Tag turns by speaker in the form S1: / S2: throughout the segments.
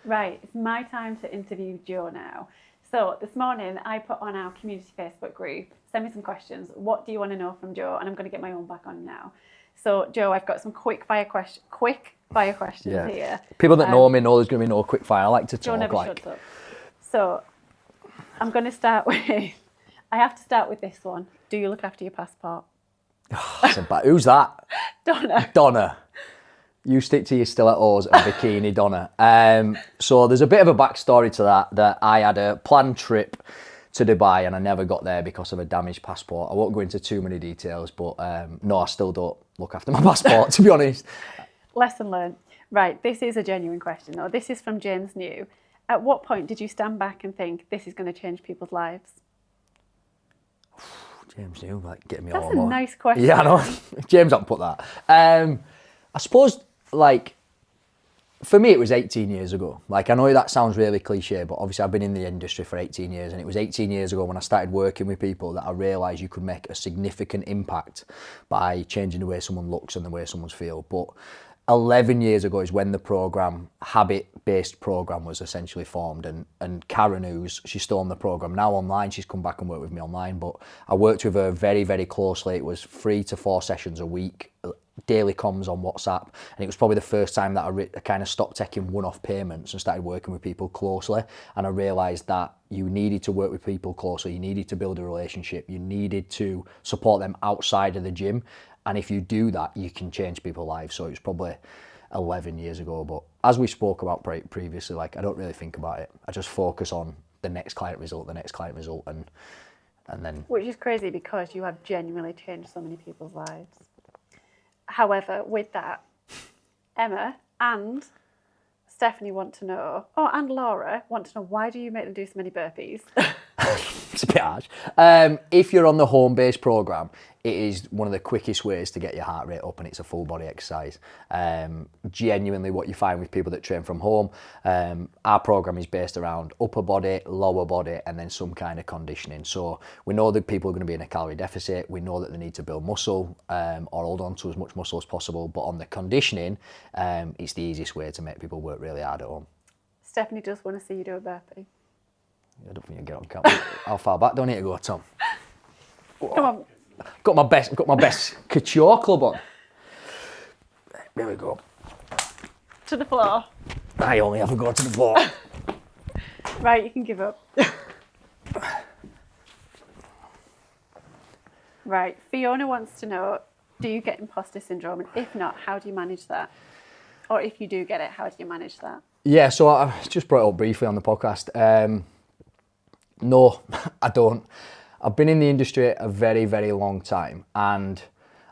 S1: Right, it's my time to interview Joe now. So this morning I put on our community Facebook group, send me some questions. What do you want to know from Joe? And I'm going to get my own back on now. So Joe, I've got some quick fire questions here.
S2: People that know me know there's going to be no quick fire. I like to talk.
S1: Joe never shuts up. So I'm going to start with, I have to start with this one. Do you look after your passport?
S2: Who's that?
S1: Donna.
S2: You stick to your stilettos and bikini, Donna. So there's a bit of a backstory to that I had a planned trip to Dubai and I never got there because of a damaged passport. I won't go into too many details, but no, I still don't look after my passport, to be honest.
S1: Lesson learned. Right, this is a genuine question. Though. This is from James New. At what point did you stand back and think, this is going to change people's lives?
S2: James New, like, getting me
S1: all
S2: over.
S1: That's a nice question.
S2: Yeah, I know. James hasn't put that. I suppose, like, for me, it was 18 years ago. Like, I know that sounds really cliche, but obviously I've been in the industry for 18 years, and it was 18 years ago when I started working with people that I realised you could make a significant impact by changing the way someone looks and the way someone feels. But 11 years ago is when the programme, habit-based programme, was essentially formed. And Karen, she's still on the programme now online, she's come back and worked with me online, but I worked with her very, very closely. It was 3 to 4 sessions a week, daily comms on WhatsApp, and it was probably the first time that I kind of stopped taking one-off payments and started working with people closely. And I realised that you needed to work with people closely, you needed to build a relationship, you needed to support them outside of the gym, and if you do that, you can change people's lives. So it was probably 11 years ago, but as we spoke about previously, like, I don't really think about it. I just focus on the next client result, and then...
S1: Which is crazy because you have genuinely changed so many people's lives. However, with that, Emma and Stephanie want to know, and Laura want to know, why do you make them do so many burpees?
S2: It's a bit harsh. If you're on the home-based programme, it is one of the quickest ways to get your heart rate up, and it's a full body exercise. Genuinely what you find with people that train from home, our programme is based around upper body, lower body, and then some kind of conditioning. So we know that people are going to be in a calorie deficit, we know that they need to build muscle or hold on to as much muscle as possible, but on the conditioning, it's the easiest way to make people work really hard at home.
S1: Stephanie does want to see you do a burpee.
S2: I don't think you get on camera. How far back do I need to go, Tom?
S1: Come on.
S2: Got my best couture club on. There we go.
S1: To the floor.
S2: I only ever go to the floor.
S1: Right, you can give up. Right, Fiona wants to know, do you get imposter syndrome? And if not, how do you manage that? Or if you do get it, how do you manage that?
S2: Yeah, so I just brought it up briefly on the podcast. No, I don't. I've been in the industry a very, very long time, and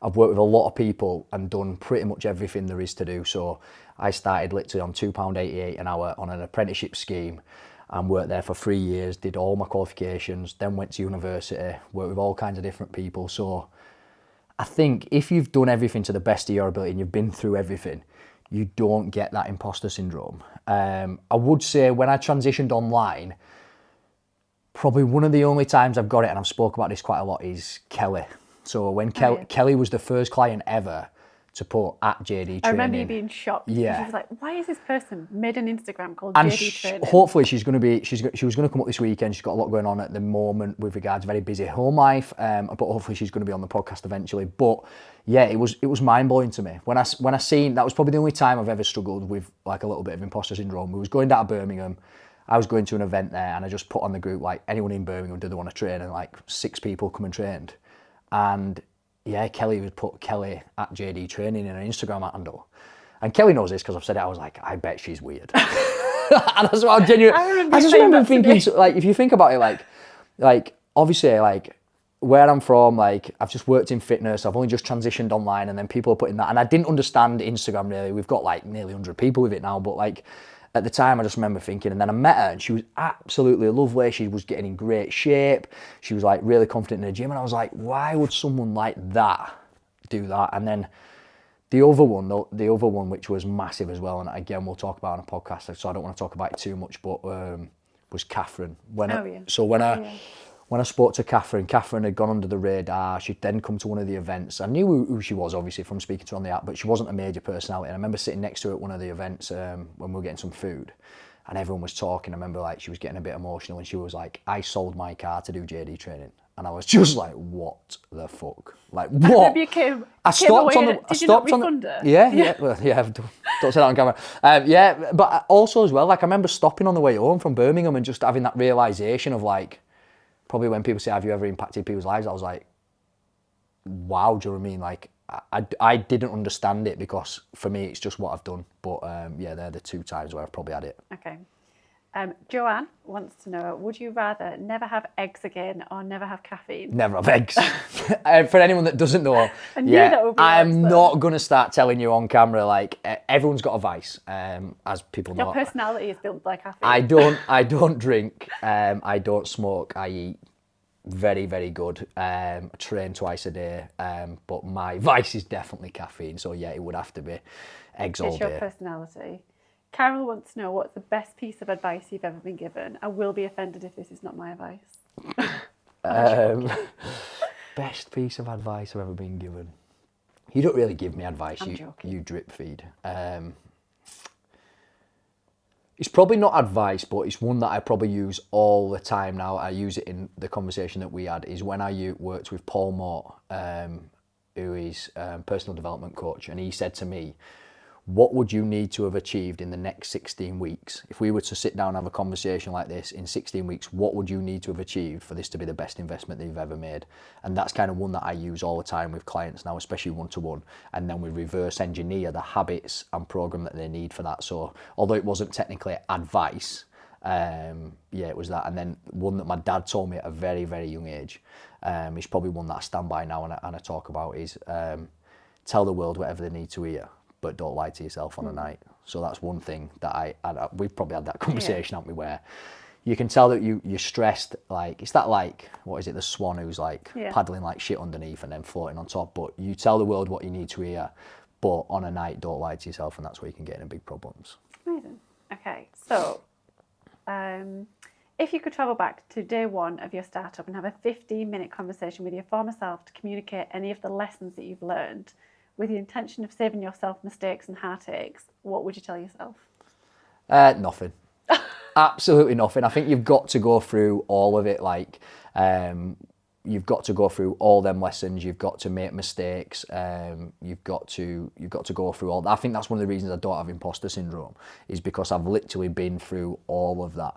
S2: I've worked with a lot of people and done pretty much everything there is to do. So I started literally on £2.88 an hour on an apprenticeship scheme and worked there for 3 years, did all my qualifications, then went to university, worked with all kinds of different people. So I think if you've done everything to the best of your ability and you've been through everything, you don't get that imposter syndrome. I would say when I transitioned online, probably one of the only times I've got it, and I've spoke about this quite a lot, is Kelly. So when Kelly was the first client ever to put at JD Training.
S1: I remember you being shocked.
S2: Yeah.
S1: She was like, why is this person made an Instagram called
S2: and
S1: JD Training?
S2: Hopefully she was going to come up this weekend. She's got a lot going on at the moment with regards to very busy home life, but hopefully she's going to be on the podcast eventually. But yeah, it was mind-blowing to me. When I seen, that was probably the only time I've ever struggled with like a little bit of imposter syndrome. We was going down to Birmingham. I was going to an event there and I just put on the group, like, anyone in Birmingham, do they want to train? And like 6 people come and trained. And yeah, Kelly would put Kelly at JD Training in an Instagram handle. And Kelly knows this because I've said it. I was like, I bet she's weird. And that's what I'm genuine. I just remember thinking, so, like, if you think about it, like obviously, like, where I'm from, like, I've just worked in fitness, I've only just transitioned online, and then people are putting that, and I didn't understand Instagram really. We've got like nearly 100 people with it now, but like, at the time, I just remember thinking, and then I met her and she was absolutely lovely. She was getting in great shape. She was like really confident in the gym. And I was like, why would someone like that do that? And then the other one, which was massive as well, and again, we'll talk about on a podcast, so I don't want to talk about it too much, but was Catherine. When I spoke to Catherine had gone under the radar. She'd then come to one of the events. I knew who she was, obviously, from speaking to her on the app, but she wasn't a major personality. And I remember sitting next to her at one of the events when we were getting some food. and everyone was talking. I remember like she was getting a bit emotional and she was like, I sold my car to do JD training. And I was just like, what the fuck? Like, what? I stopped on the...
S1: Did you not refund her?
S2: Yeah. Well, yeah, don't say that on camera. Yeah, but also as well, like I remember stopping on the way home from Birmingham and just having that realisation of like, probably when people say, have you ever impacted people's lives? I was like, wow, do you know what I mean? Like, I didn't understand it because for me, it's just what I've done. But yeah, they're the 2 times where I've probably had it.
S1: Okay. Joanne wants to know, would you rather never have eggs again or never have caffeine?
S2: Never have eggs. For anyone that doesn't know, I'm not going to start telling you on camera, like, everyone's got a vice, as people know.
S1: Your personality is built by caffeine.
S2: I don't drink, I don't smoke, I eat very, very good. I train twice a day, but my vice is definitely caffeine, so yeah, it would have to be eggs all day.
S1: It's your personality. Carol wants to know, what's the best piece of advice you've ever been given? I will be offended if this is not my advice.
S2: Best piece of advice I've ever been given. You don't really give me advice.
S1: I'm joking.
S2: You drip feed. It's probably not advice, but it's one that I probably use all the time now. I use it in the conversation that we had, is when I worked with Paul Mort, who is a personal development coach, and he said to me, what would you need to have achieved in the next 16 weeks? If we were to sit down and have a conversation like this in 16 weeks, what would you need to have achieved for this to be the best investment that you've ever made? And that's kind of one that I use all the time with clients now, especially one-to-one. And then we reverse engineer the habits and program that they need for that. So although it wasn't technically advice, yeah, it was that. And then one that my dad told me at a very, very young age, is probably one that I stand by now and I talk about, is tell the world whatever they need to hear, but don't lie to yourself on a night. So that's one thing that we've probably had that conversation, haven't we, where you can tell that you're stressed, like, it's that, like, what is it, the swan who's like paddling like shit underneath and then floating on top, but you tell the world what you need to hear, but on a night, don't lie to yourself, and that's where you can get into big problems.
S1: Amazing. Okay, so if you could travel back to day one of your startup and have a 15-minute conversation with your former self to communicate any of the lessons that you've learned, with the intention of saving yourself mistakes and heartaches, what would you tell yourself?
S2: Nothing. Absolutely nothing. I think you've got to go through all of it. Like, you've got to go through all them lessons. You've got to make mistakes. You've got to go through all that. I think that's one of the reasons I don't have imposter syndrome, is because I've literally been through all of that.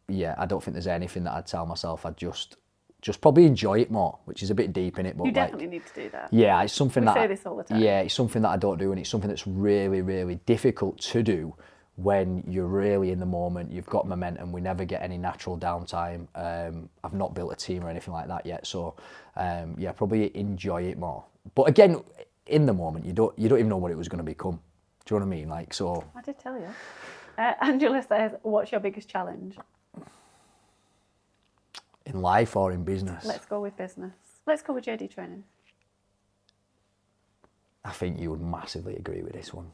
S2: Yeah, I don't think there's anything that I'd tell myself. I'd just probably enjoy it more, which is a bit deep in it. But
S1: you definitely need to do that.
S2: Yeah, it's something
S1: we say this all the time.
S2: Yeah, it's something that I don't do, and it's something that's really, really difficult to do when you're really in the moment. You've got momentum. We never get any natural downtime. I've not built a team or anything like that yet, so yeah, probably enjoy it more. But again, in the moment, you don't even know what it was going to become. Do you know what I mean? Like, so.
S1: I did tell you. Angela says, "What's your biggest challenge?"
S2: In life or in business?
S1: Let's go with business. Let's go with JD training.
S2: I think you would massively agree with this one.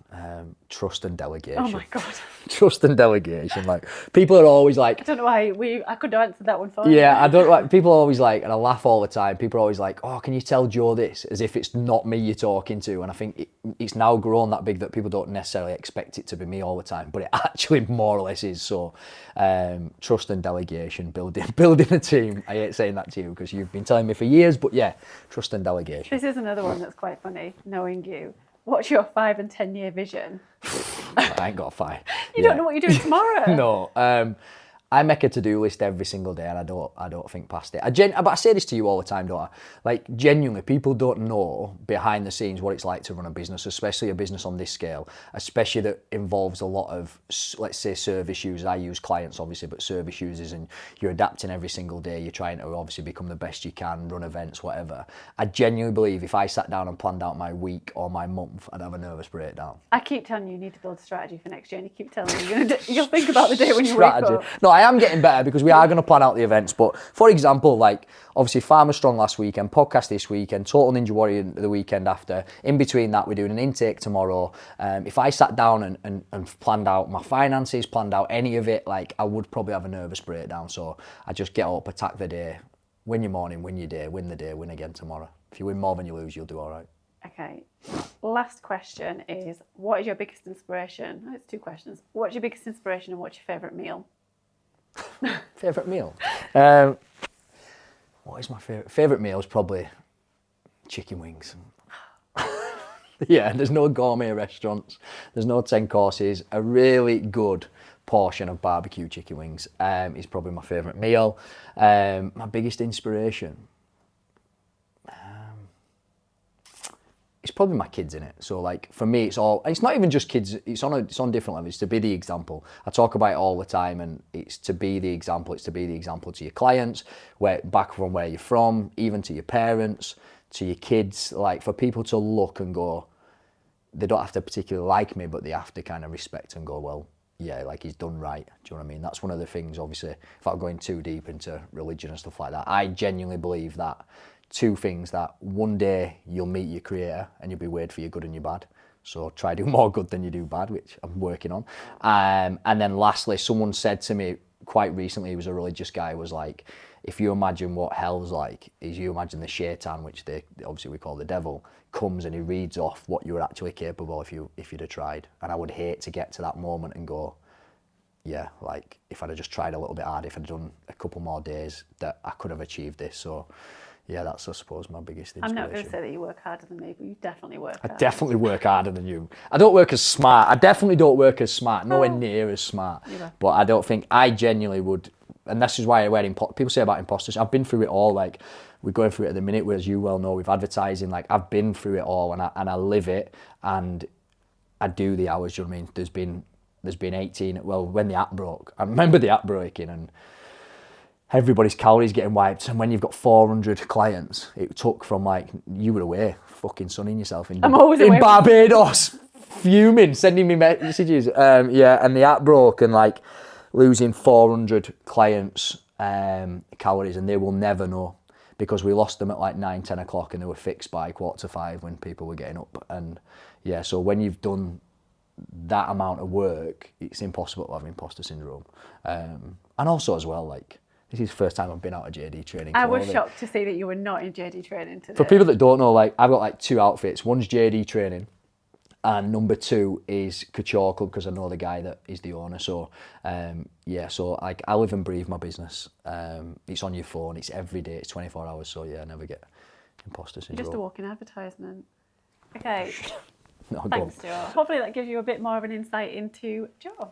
S2: Trust and delegation.
S1: Oh my God.
S2: Trust and delegation. Like, people are always like...
S1: I don't know why I could have answered that one for you.
S2: Yeah, I don't like... People are always like, and I laugh all the time, people are always like, oh, can you tell Joe this? As if it's not me you're talking to. And I think it's now grown that big that people don't necessarily expect it to be me all the time, but it actually more or less is. So, trust and delegation, building a team. I hate saying that to you because you've been telling me for years, but yeah, trust and delegation.
S1: This is another one that's quite funny, knowing you. What's your 5 and 10 year vision?
S2: I ain't got a 5.
S1: You don't know what you're doing tomorrow.
S2: No. I make a to-do list every single day, and I don't think past it. But I say this to you all the time, don't I? Like, genuinely, people don't know behind the scenes what it's like to run a business, especially a business on this scale, especially that involves a lot of, let's say, service users. I use clients, obviously, but service users, and you're adapting every single day. You're trying to obviously become the best you can, run events, whatever. I genuinely believe if I sat down and planned out my week or my month, I'd have a nervous breakdown.
S1: I keep telling you need to build a strategy for next year, and you keep telling me you'll think about the day when you wake up.
S2: No, I am getting better because we are going to plan out the events. But for example, like, obviously Farmer Strong last weekend, podcast this weekend, Total Ninja Warrior the weekend after. In between that, we're doing an intake tomorrow. If I sat down and planned out my finances, planned out any of it, like, I would probably have a nervous breakdown. So I just get up, attack the day, win your morning, win your day, win the day, win again tomorrow. If you win more than you lose, you'll do all right.
S1: Okay. Last question is, what is your biggest inspiration? Oh, it's 2 questions. What's your biggest inspiration and what's your favourite meal?
S2: Favourite meal? What is my favourite meal? Is probably chicken wings. Yeah, there's no gourmet restaurants. There's no 10 courses. A really good portion of barbecue chicken wings is probably my favourite meal. My biggest inspiration? It's probably my kids in it. So like for me, it's not even just kids. It's on different levels. It's to be the example. I talk about it all the time, and it's to be the example. It's to be the example to your clients, back from where you're from, even to your parents, to your kids. Like for people to look and go, they don't have to particularly like me, but they have to kind of respect and go, well, yeah, like he's done right. Do you know what I mean? That's one of the things. Obviously, without going too deep into religion and stuff like that, I genuinely believe that. 2 things, that one day you'll meet your creator and you'll be weird for your good and your bad. So try do more good than you do bad, which I'm working on. And then lastly, someone said to me quite recently, he was a religious guy, was like, if you imagine what hell's like, is you imagine the shaitan, which obviously we call the devil, comes and he reads off what you were actually capable if you'd have tried. And I would hate to get to that moment and go, yeah, like if I'd have just tried a little bit harder, if I'd done a couple more days, that I could have achieved this. So yeah, that's, I suppose, my biggest inspiration.
S1: I'm not going to say that you work harder than me, but you definitely work harder.
S2: I definitely work harder than you. I don't work as smart. I definitely don't work as smart, nowhere near as smart.
S1: Yeah.
S2: But I don't think, I genuinely would, and this is why I wear people say about imposters. I've been through it all. Like, we're going through it at the minute, as you well know, with advertising. Like, I've been through it all, and I live it, and I do the hours, you know what I mean? There's been 18, well, when the app broke, I remember the app breaking, and everybody's calories getting wiped, and when you've got 400 clients, it took from like, you were away fucking sunning yourself in Barbados, fuming, sending me messages. Yeah, and the app broke, and like losing 400 clients calories, and they will never know, because we lost them at like 9-10 o'clock and they were fixed by 4:45 when people were getting up. And yeah, so when you've done that amount of work, it's impossible to have imposter syndrome. And also as well, like, this is the first time I've been out of JD training.
S1: I was shocked to see that you were not in JD training today.
S2: For people that don't know, like, I've got like 2 outfits. One's JD training, and number 2 is Couture Club, because I know the guy that is the owner. So yeah, so like, I live and breathe my business. It's on your phone, it's every day, it's 24 hours. So yeah, I never get imposter syndrome.
S1: You're just a walking advertisement. Okay.
S2: No,
S1: Thanks, Joe. Hopefully that gives you a bit more of an insight into Joe.